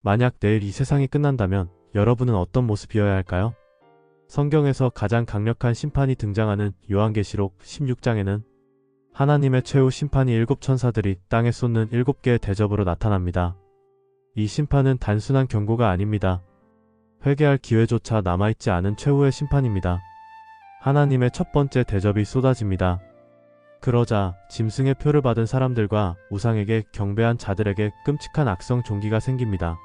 만약 내일 이 세상이 끝난다면 여러분은 어떤 모습이어야 할까요? 성경에서 가장 강력한 심판이 등장하는 요한계시록 16장에는 하나님의 최후 심판이 7천사들이 땅에 쏟는 7개의 대접으로 나타납니다. 이 심판은 단순한 경고가 아닙니다. 회개할 기회조차 남아있지 않은 최후의 심판입니다. 하나님의 첫 번째 대접이 쏟아집니다. 그러자 짐승의 표를 받은 사람들과 우상에게 경배한 자들에게 끔찍한 악성 종기가 생깁니다.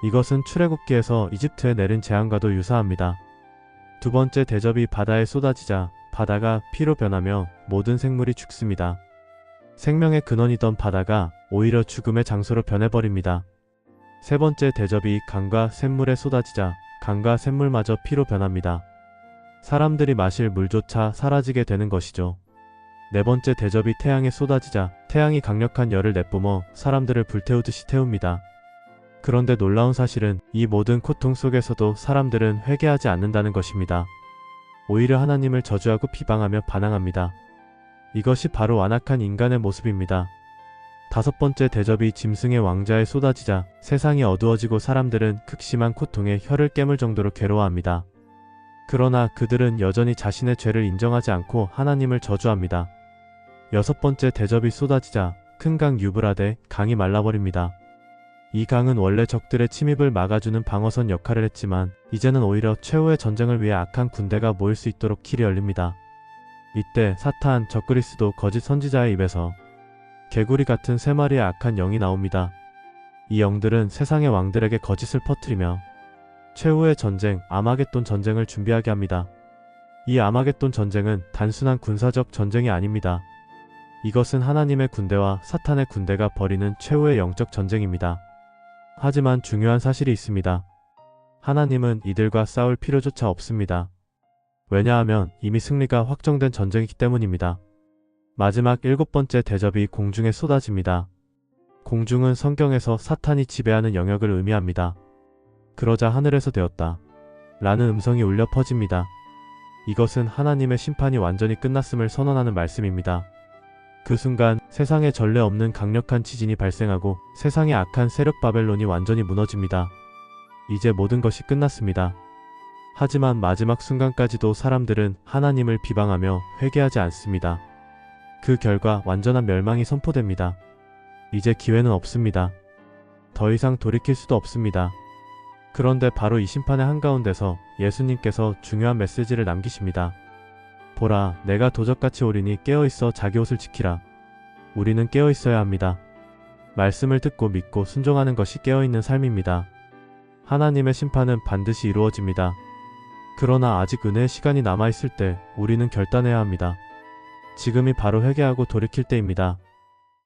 이것은 출애굽기에서 이집트에 내린 재앙과도 유사합니다. 두 번째 대접이 바다에 쏟아지자 바다가 피로 변하며 모든 생물이 죽습니다. 생명의 근원이던 바다가 오히려 죽음의 장소로 변해버립니다. 세 번째 대접이 강과 샘물에 쏟아지자 강과 샘물마저 피로 변합니다. 사람들이 마실 물조차 사라지게 되는 것이죠. 네 번째 대접이 태양에 쏟아지자 태양이 강력한 열을 내뿜어 사람들을 불태우듯이 태웁니다. 그런데 놀라운 사실은 이 모든 고통 속에서도 사람들은 회개하지 않는다는 것입니다. 오히려 하나님을 저주하고 비방하며 반항합니다. 이것이 바로 완악한 인간의 모습입니다. 다섯 번째 대접이 짐승의 왕좌에 쏟아지자 세상이 어두워지고 사람들은 극심한 고통에 혀를 깨물 정도로 괴로워합니다. 그러나 그들은 여전히 자신의 죄를 인정하지 않고 하나님을 저주합니다. 여섯 번째 대접이 쏟아지자 큰 강 유브라데 강이 말라버립니다. 이 강은 원래 적들의 침입을 막아주는 방어선 역할을 했지만 이제는 오히려 최후의 전쟁을 위해 악한 군대가 모일 수 있도록 길이 열립니다. 이때 사탄, 적그리스도, 거짓 선지자의 입에서 개구리 같은 세 마리의 악한 영이 나옵니다. 이 영들은 세상의 왕들에게 거짓을 퍼뜨리며 최후의 전쟁, 아마겟돈 전쟁을 준비하게 합니다. 이 아마겟돈 전쟁은 단순한 군사적 전쟁이 아닙니다. 이것은 하나님의 군대와 사탄의 군대가 벌이는 최후의 영적 전쟁입니다. 하지만 중요한 사실이 있습니다. 하나님은 이들과 싸울 필요조차 없습니다. 왜냐하면 이미 승리가 확정된 전쟁이기 때문입니다. 마지막 일곱 번째 대접이 공중에 쏟아집니다. 공중은 성경에서 사탄이 지배하는 영역을 의미합니다. 그러자 하늘에서 되었다 라는 음성이 울려 퍼집니다. 이것은 하나님의 심판이 완전히 끝났음을 선언하는 말씀입니다. 그 순간 세상에 전례 없는 강력한 지진이 발생하고 세상의 악한 세력 바벨론이 완전히 무너집니다. 이제 모든 것이 끝났습니다. 하지만 마지막 순간까지도 사람들은 하나님을 비방하며 회개하지 않습니다. 그 결과 완전한 멸망이 선포됩니다. 이제 기회는 없습니다. 더 이상 돌이킬 수도 없습니다. 그런데 바로 이 심판의 한가운데서 예수님께서 중요한 메시지를 남기십니다. 보라, 내가 도적같이 오리니 깨어있어 자기 옷을 지키라. 우리는 깨어있어야 합니다. 말씀을 듣고 믿고 순종하는 것이 깨어있는 삶입니다. 하나님의 심판은 반드시 이루어집니다. 그러나 아직 은혜의 시간이 남아있을 때 우리는 결단해야 합니다. 지금이 바로 회개하고 돌이킬 때입니다.